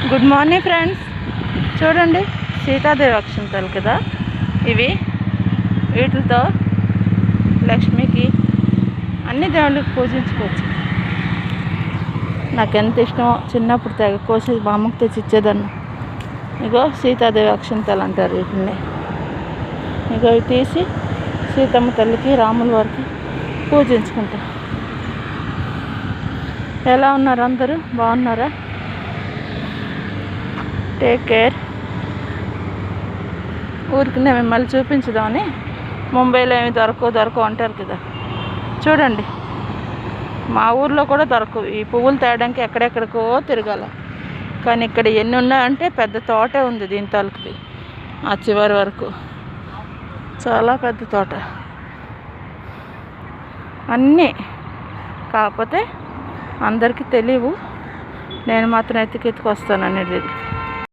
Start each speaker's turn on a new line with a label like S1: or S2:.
S1: Good morning friends. చూడండి, సీతాదేవి అక్షంతలు కదా ఇవి. వీటితో లక్ష్మికి అన్ని దేవుళ్ళకి పూజించుకోవచ్చు. నాకు ఎంత ఇష్టమో, చిన్నప్పుడు తెగ కోసి మా అమ్మకి తెచ్చి ఇచ్చేదాన్ని. ఇగో సీతాదేవి అక్షంతలు అంటారు వీటిని. ఇగో ఇవి తీసి సీతమ్మ తల్లికి, రాముల వారికి పూజించుకుంటాం. ఎలా ఉన్నారు అందరూ? బాగున్నారా? Take care. ఊరికి మిమ్మల్ని చూపించుదామని. ముంబైలో ఏమి దొరకవు అంటారు కదా. చూడండి, మా ఊర్లో కూడా దొరకవు. ఈ పువ్వులు తేయడానికి ఎక్కడెక్కడికో తిరగాల. కానీ ఇక్కడ ఎన్ని ఉన్నాయంటే పెద్ద తోటే ఉంది దీని తాలూకుది. ఆ చివరి వరకు చాలా పెద్ద తోట అన్నీ. కాకపోతే అందరికీ తెలియవు. నేను మాత్రం ఎత్తుకొస్తాను అనేది.